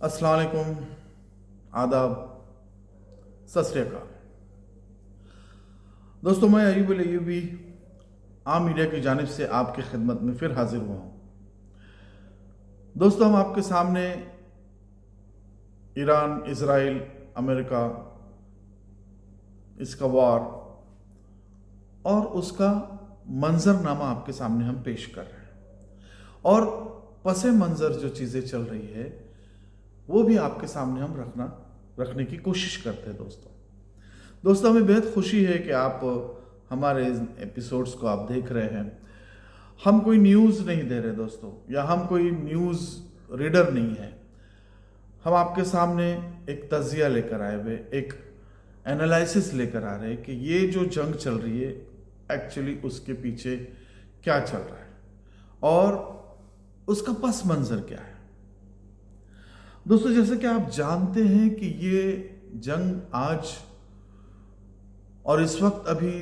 अस्सलाम वालेकुम, आदाब, सत श्री अकाल। दोस्तों, मैं अयूब अयूबी आम मीडिया की जानिब से आपकी खिदमत में फिर हाजिर हुआ हूँ। दोस्तों, हम आपके सामने ईरान, इजराइल, अमेरिका, इसका वार और उसका मंजरनामा आपके सामने हम पेश कर रहे हैं और पसे मंजर जो चीज़ें चल रही है वो भी आपके सामने हम रखने की कोशिश करते हैं। दोस्तों, हमें बेहद खुशी है कि आप हमारे इन एपिसोड्स को आप देख रहे हैं। हम कोई न्यूज़ नहीं दे रहे दोस्तों, या हम कोई न्यूज़ रीडर नहीं है। हम आपके सामने एक तज्जिया लेकर आए हुए, एक एनालिसिस लेकर आ रहे हैं कि ये जो जंग चल रही है एक्चुअली उसके पीछे क्या चल रहा है और उसका पस मंजर क्या है। दोस्तों, जैसे कि आप जानते हैं कि ये जंग आज और इस वक्त अभी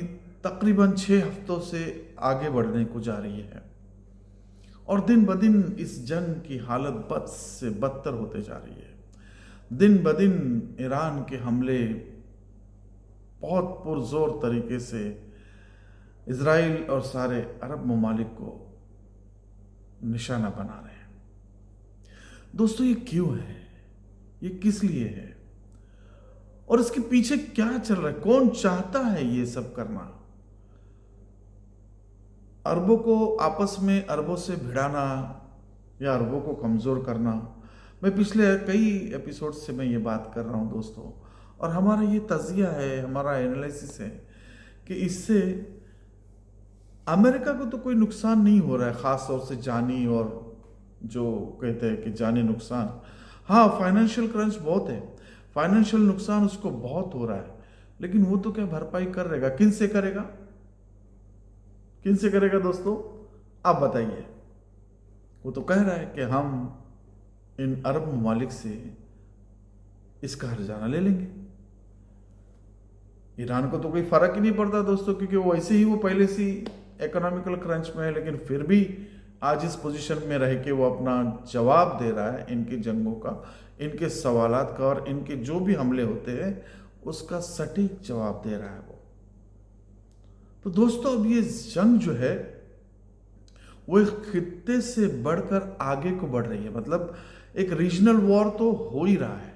तकरीबन 6 हफ्तों से आगे बढ़ने को जा रही है और दिन ब दिन इस जंग की हालत बद से बदतर होते जा रही है। दिन ब दिन ईरान के हमले बहुत पुरजोर तरीके से इजराइल और सारे अरब ममालिक को निशाना बना रहे हैं। दोस्तों, ये क्यों है? ये किस लिए है और इसके पीछे क्या चल रहा है? कौन चाहता है ये सब करना? अरबों को आपस में अरबों से भिड़ाना या अरबों को कमजोर करना। मैं पिछले कई एपिसोड से मैं ये बात कर रहा हूं दोस्तों, और हमारा ये तजिया है, हमारा एनालिसिस है कि इससे अमेरिका को तो कोई नुकसान नहीं हो रहा है, खास तौर से जानी, और जो कहते हैं कि जानी नुकसान। हाँ, फाइनेंशियल क्रंच बहुत है, फाइनेंशियल नुकसान उसको बहुत हो रहा है, लेकिन वो तो क्या भरपाई कर रहेगा? किन से करेगा? किन से करेगा दोस्तों, आप बताइए। वो तो कह रहा है कि हम इन अरब ममालिक से इसका हर्जाना ले लेंगे। ईरान को तो कोई फर्क ही नहीं पड़ता दोस्तों, क्योंकि वो वैसे ही वो पहले से इकोनॉमिकल क्रंच में है, लेकिन फिर भी आज इस पोजीशन में रह के वो अपना जवाब दे रहा है इनकी जंगों का, इनके सवालात का, और इनके जो भी हमले होते हैं उसका सटीक जवाब दे रहा है वो। तो दोस्तों, अब ये जंग जो है वो एक खित्ते से बढ़कर आगे को बढ़ रही है। मतलब एक रीजनल वॉर तो हो ही रहा है,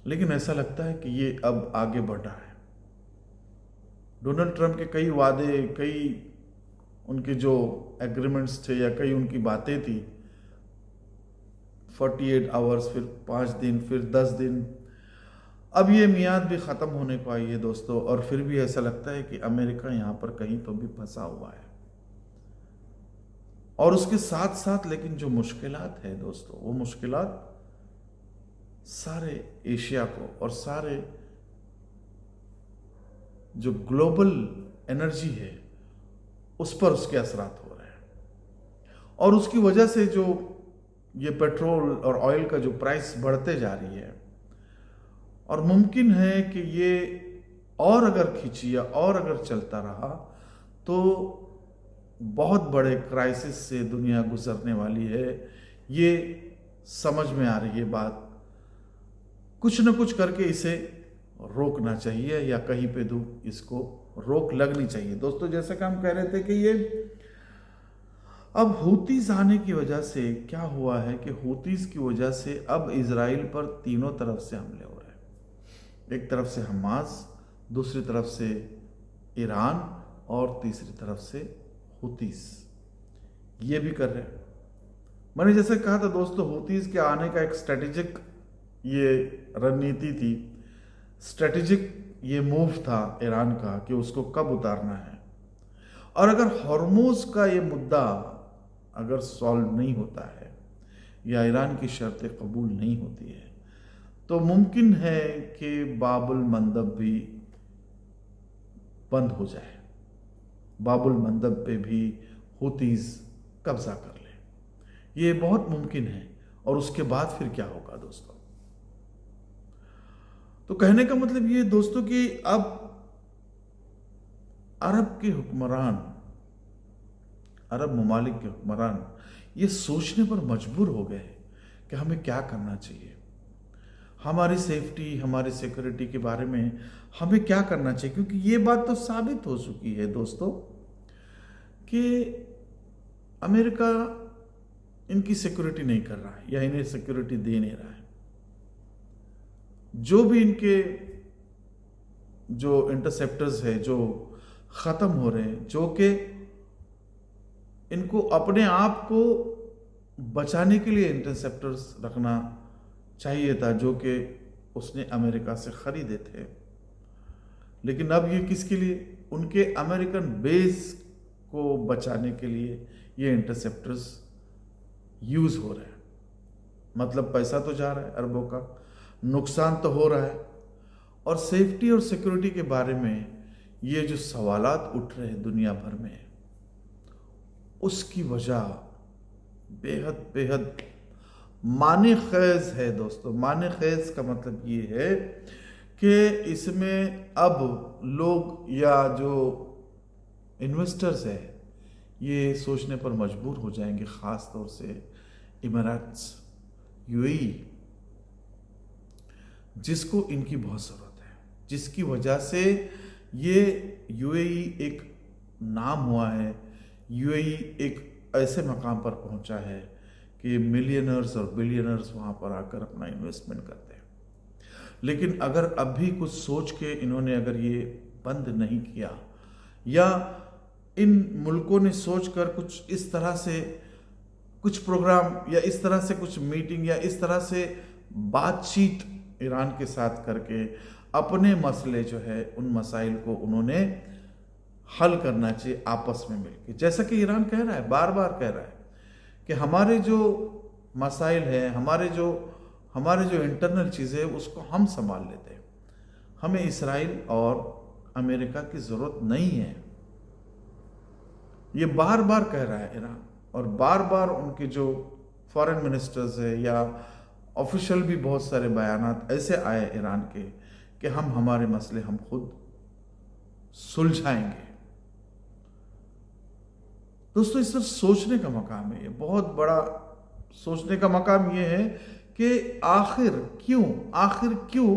लेकिन ऐसा लगता है कि ये अब आगे बढ़ रहा है। डोनाल्ड ट्रंप के कई वादे, कई उनके जो एग्रीमेंट्स थे या कई उनकी बातें थी, 48 आवर्स, फिर 5 दिन, फिर 10 दिन, अब ये मियाद भी ख़त्म होने को आई है दोस्तों, और फिर भी ऐसा लगता है कि अमेरिका यहाँ पर कहीं तो भी फंसा हुआ है। और उसके साथ साथ लेकिन जो मुश्किलात है दोस्तों, वो मुश्किलात सारे एशिया को और सारे जो ग्लोबल एनर्जी है उस पर उसके असरात हो रहे हैं, और उसकी वजह से जो ये पेट्रोल और ऑयल का जो प्राइस बढ़ते जा रही है, और मुमकिन है कि ये और अगर खिंची या और अगर चलता रहा तो बहुत बड़े क्राइसिस से दुनिया गुजरने वाली है। ये समझ में आ रही है बात। कुछ न कुछ करके इसे रोकना चाहिए, या कहीं पे इसको रोक लगनी चाहिए। दोस्तों, जैसा कि हम कह रहे थे कि ये अब हूतीज आने की वजह से क्या हुआ है कि हूतीज की वजह से अब इजराइल पर तीनों तरफ से हमले हो रहे हैं। एक तरफ से हमास, दूसरी तरफ से ईरान, और तीसरी तरफ से हूतीज ये भी कर रहे हैं। मैंने जैसे कहा था दोस्तों, हूतीज के आने का एक स्ट्रेटेजिक ये रणनीति थी, स्ट्रेटेजिक ये मूव था ईरान का कि उसको कब उतारना है। और अगर हॉर्मोज का ये मुद्दा अगर सॉल्व नहीं होता है या ईरान की शर्तें कबूल नहीं होती है, तो मुमकिन है कि बाबुल मंदब भी बंद हो जाए, बाबुल मंदब पे भी हूतीज कब्जा कर ले। ये बहुत मुमकिन है। और उसके बाद फिर क्या होगा दोस्तों? तो कहने का मतलब ये दोस्तों कि अब अरब के हुक्मरान, अरब ममालिक के हुक्मरान ये सोचने पर मजबूर हो गए कि हमें क्या करना चाहिए, हमारी सेफ्टी, हमारी सिक्योरिटी के बारे में हमें क्या करना चाहिए। क्योंकि ये बात तो साबित हो चुकी है दोस्तों कि अमेरिका इनकी सिक्योरिटी नहीं कर रहा है या इन्हें सिक्योरिटी दे नहीं रहा है। जो भी इनके जो इंटरसेप्टर्स है जो ख़त्म हो रहे हैं, जो कि इनको अपने आप को बचाने के लिए इंटरसेप्टर्स रखना चाहिए था, जो कि उसने अमेरिका से ख़रीदे थे। लेकिन अब ये किसके लिए, उनके अमेरिकन बेस को बचाने के लिए ये इंटरसेप्टर्स यूज़ हो रहे हैं। मतलब पैसा तो जा रहा है अरबों का, नुकसान तो हो रहा है। और सेफ्टी और सिक्योरिटी के बारे में ये जो सवालात उठ रहे हैं दुनिया भर में, उसकी वजह बेहद बेहद माने खैज है दोस्तों। माने खैज का मतलब ये है कि इसमें अब लोग या जो इन्वेस्टर्स है ये सोचने पर मजबूर हो जाएंगे, ख़ास तौर से इमारात्स, यूएई, जिसको इनकी बहुत ज़रूरत है, जिसकी वजह से ये यूएई एक नाम हुआ है। यूएई एक ऐसे मकाम पर पहुंचा है कि मिलियनर्स और बिलियनर्स वहाँ पर आकर अपना इन्वेस्टमेंट करते हैं। लेकिन अगर अब भी कुछ सोच के इन्होंने अगर ये बंद नहीं किया, या इन मुल्कों ने सोचकर कुछ इस तरह से कुछ प्रोग्राम या इस तरह से कुछ मीटिंग या इस तरह से बातचीत ईरान के साथ करके अपने मसले जो है उन मसाइल को उन्होंने हल करना चाहिए आपस में मिलकर। जैसा कि ईरान कह रहा है, बार बार कह रहा है कि हमारे जो मसाइल हैं, हमारे जो इंटरनल चीज़ें हैं उसको हम संभाल लेते हैं, हमें इसराइल और अमेरिका की ज़रूरत नहीं है। ये बार बार कह रहा है ईरान, और बार बार उनके जो फॉरेन मिनिस्टर्स है या ऑफिशियल भी बहुत सारे बयानात ऐसे आए ईरान के कि हम हमारे मसले हम खुद सुलझाएंगे। दोस्तों इस तरह सोचने का मकाम है, ये बहुत बड़ा सोचने का मकाम ये है कि आखिर क्यों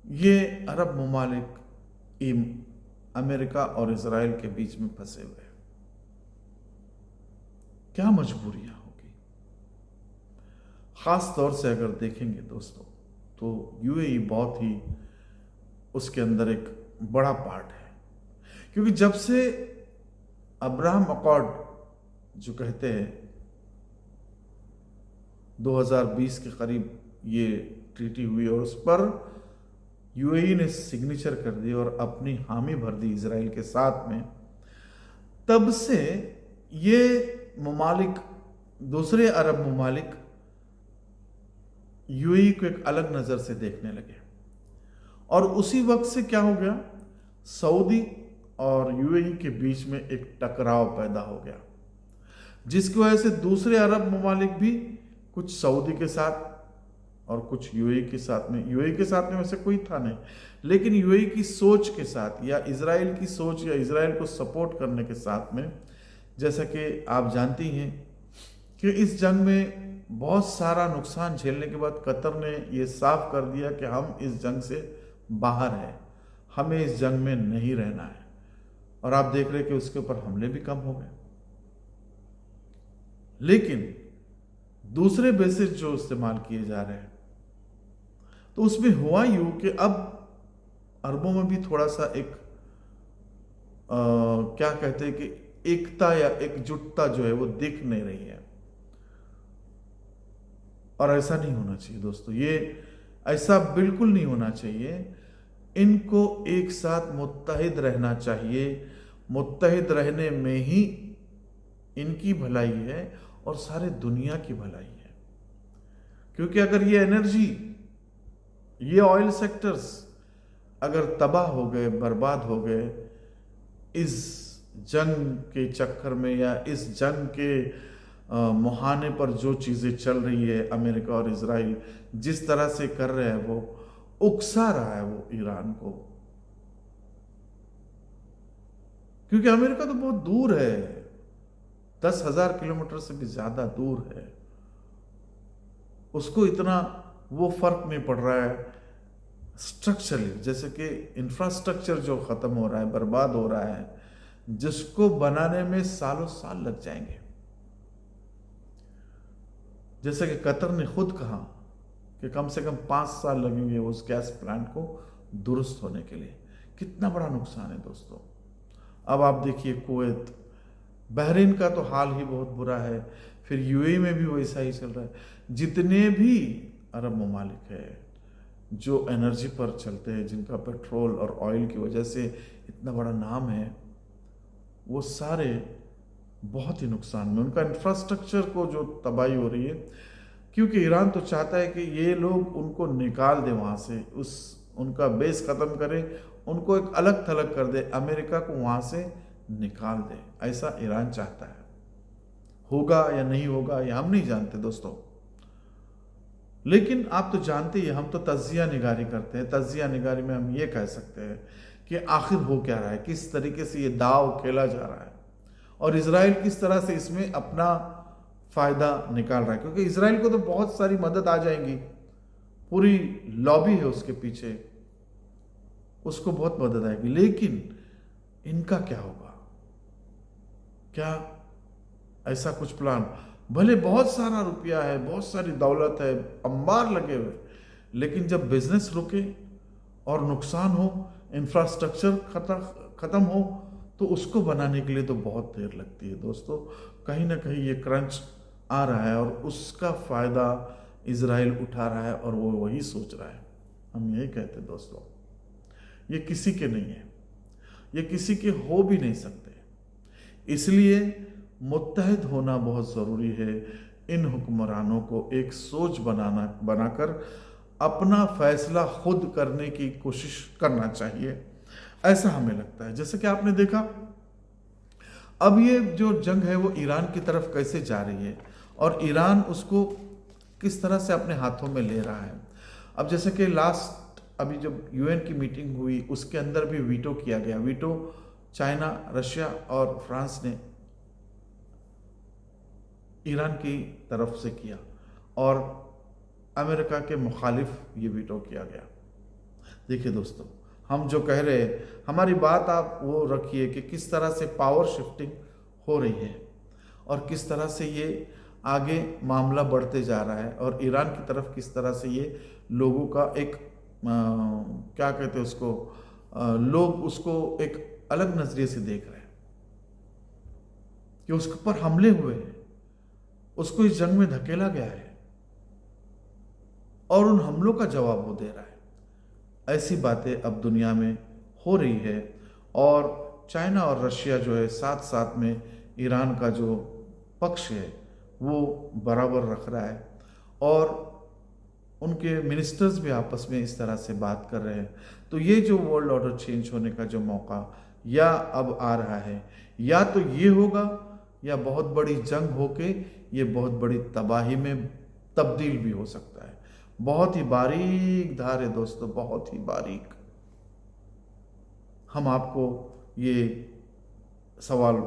ये अरब ममालिक अमेरिका और इजराइल के बीच में फंसे हुए हैं। क्या मजबूरियां होगी। खास तौर से अगर देखेंगे दोस्तों तो यूएई बहुत ही उसके अंदर एक बड़ा पार्ट है। क्योंकि जब से अब्राहम अकॉर्ड जो कहते हैं 2020 के करीब ये ट्रीटी हुई और उस पर यूएई ने सिग्नेचर कर दी और अपनी हामी भर दी इजराइल के साथ में, तब से ये ममालिक, दूसरे अरब ममालिक यूएई को एक अलग नज़र से देखने लगे। और उसी वक्त से क्या हो गया, सऊदी और यूएई के बीच में एक टकराव पैदा हो गया, जिसकी वजह से दूसरे अरब ममालिक भी कुछ सऊदी के साथ और कुछ यूएई के साथ में वैसे कोई था नहीं, लेकिन यूएई की सोच के साथ या इजराइल की सोच या इजराइल को सपोर्ट करने के साथ में, जैसा कि आप जानती हैं कि इस जंग में बहुत सारा नुकसान झेलने के बाद कतर ने ये साफ कर दिया कि हम इस जंग से बाहर हैं, हमें इस जंग में नहीं रहना है। और आप देख रहे कि उसके ऊपर हमले भी कम हो गए। लेकिन दूसरे बेसिस जो इस्तेमाल किए जा रहे हैं, तो उसमें हुआ यूं कि अब अरबों में भी थोड़ा सा एक क्या कहते हैं कि एकता या एकजुटता जो है वो दिख नहीं रही है। और ऐसा नहीं होना चाहिए दोस्तों, ये ऐसा बिल्कुल नहीं होना चाहिए। इनको एक साथ मुत्तहिद रहना चाहिए। मुत्तहिद रहने में ही इनकी भलाई है और सारे दुनिया की भलाई है। क्योंकि अगर ये एनर्जी, ये ऑयल सेक्टर्स अगर तबाह हो गए, बर्बाद हो गए इस जंग के चक्कर में, या इस जंग के मुहाने पर जो चीज़ें चल रही है, अमेरिका और इजराइल जिस तरह से कर रहे हैं, वो उकसा रहा है वो ईरान को। क्योंकि अमेरिका तो बहुत दूर है, 10,000 किलोमीटर से भी ज़्यादा दूर है। उसको इतना वो फर्क नहीं पड़ रहा है स्ट्रक्चरली, जैसे कि इंफ्रास्ट्रक्चर जो खत्म हो रहा है, बर्बाद हो रहा है, जिसको बनाने में सालों साल लग जाएंगे। जैसे कि कतर ने खुद कहा कि कम से कम 5 साल लगेंगे उस गैस प्लांट को दुरुस्त होने के लिए। कितना बड़ा नुकसान है दोस्तों। अब आप देखिए कुवैत, बहरीन का तो हाल ही बहुत बुरा है, फिर यूएई में भी वैसा ही चल रहा है। जितने भी अरब ममालिक है जो एनर्जी पर चलते हैं, जिनका पेट्रोल और ऑयल की वजह से इतना बड़ा नाम है, वो सारे बहुत ही नुकसान में, उनका इंफ्रास्ट्रक्चर को जो तबाही हो रही है। क्योंकि ईरान तो चाहता है कि ये लोग उनको निकाल दे वहाँ से, उनका बेस ख़त्म करे, उनको एक अलग थलग कर दे, अमेरिका को वहाँ से निकाल दे। ऐसा ईरान चाहता है। होगा या नहीं होगा ये हम नहीं जानते दोस्तों, लेकिन आप तो जानते ही, हम तो तज्जिया निगारी करते हैं। तज्जिया निगारी में हम ये कह सकते हैं कि आखिर हो क्या रहा है, किस तरीके से ये दाव खेला जा रहा है और इजराइल किस तरह से इसमें अपना फ़ायदा निकाल रहा है। क्योंकि इजराइल को तो बहुत सारी मदद आ जाएंगी, पूरी लॉबी है उसके पीछे, उसको बहुत मदद आएगी। लेकिन इनका क्या होगा? क्या ऐसा कुछ प्लान? भले बहुत सारा रुपया है, बहुत सारी दौलत है, अंबार लगे हुए, लेकिन जब बिजनेस रुके और नुकसान हो, इंफ्रास्ट्रक्चर खत्म हो, तो उसको बनाने के लिए तो बहुत देर लगती है दोस्तों। कहीं ना कहीं ये क्रंच आ रहा है और उसका फ़ायदा इजराइल उठा रहा है और वो वही सोच रहा है। हम यही कहते हैं दोस्तों, ये किसी के नहीं है, ये किसी के हो भी नहीं सकते। इसलिए मुत्तहिद होना बहुत ज़रूरी है। इन हुक्मरानों को एक सोच बनाकर अपना फैसला खुद करने की कोशिश करना चाहिए, ऐसा हमें लगता है। जैसे कि आपने देखा, अब ये जो जंग है वो ईरान की तरफ कैसे जा रही है और ईरान उसको किस तरह से अपने हाथों में ले रहा है। अब जैसे कि लास्ट अभी जब यूएन की मीटिंग हुई, उसके अंदर भी वीटो किया गया। वीटो चाइना, रशिया और फ्रांस ने ईरान की तरफ से किया और अमेरिका के मुखालिफ ये वीटो किया गया। देखिए दोस्तों, हम जो कह रहे हैं, हमारी बात आप वो रखिए कि किस तरह से पावर शिफ्टिंग हो रही है और किस तरह से ये आगे मामला बढ़ते जा रहा है और ईरान की तरफ किस तरह से ये लोगों का एक क्या कहते हैं उसको, लोग उसको एक अलग नज़रिए से देख रहे हैं कि उसके ऊपर हमले हुए हैं, उसको इस जंग में धकेला गया है और उन हमलों का जवाब वो दे रहा है। ऐसी बातें अब दुनिया में हो रही है और चाइना और रशिया जो है साथ साथ में ईरान का जो पक्ष है वो बराबर रख रहा है और उनके मिनिस्टर्स भी आपस में इस तरह से बात कर रहे हैं। तो ये जो वर्ल्ड ऑर्डर चेंज होने का जो मौका या अब आ रहा है, या तो ये होगा या बहुत बड़ी जंग होके ये बहुत बड़ी तबाही में तब्दील भी हो सकता है। बहुत ही बारीक धार है दोस्तों, बहुत ही बारीक। हम आपको ये सवाल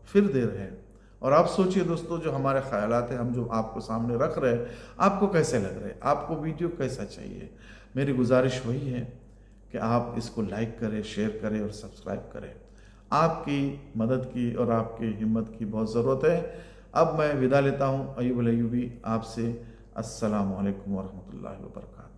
फिर दे रहे हैं और आप सोचिए दोस्तों, जो हमारे ख्यालात हैं हम जो आपको सामने रख रहे हैं, आपको कैसे लग रहे हैं, आपको वीडियो कैसा चाहिए। मेरी गुजारिश वही है कि आप इसको लाइक करें, शेयर करें और सब्सक्राइब करें। आपकी मदद की और आपकी हिम्मत की बहुत ज़रूरत है। अब मैं विदा लेता हूँ अयूब अल अयूबी आपसे। अस्सलामु अलैकुम वरहमतुल्लाहि वबरकातुहू।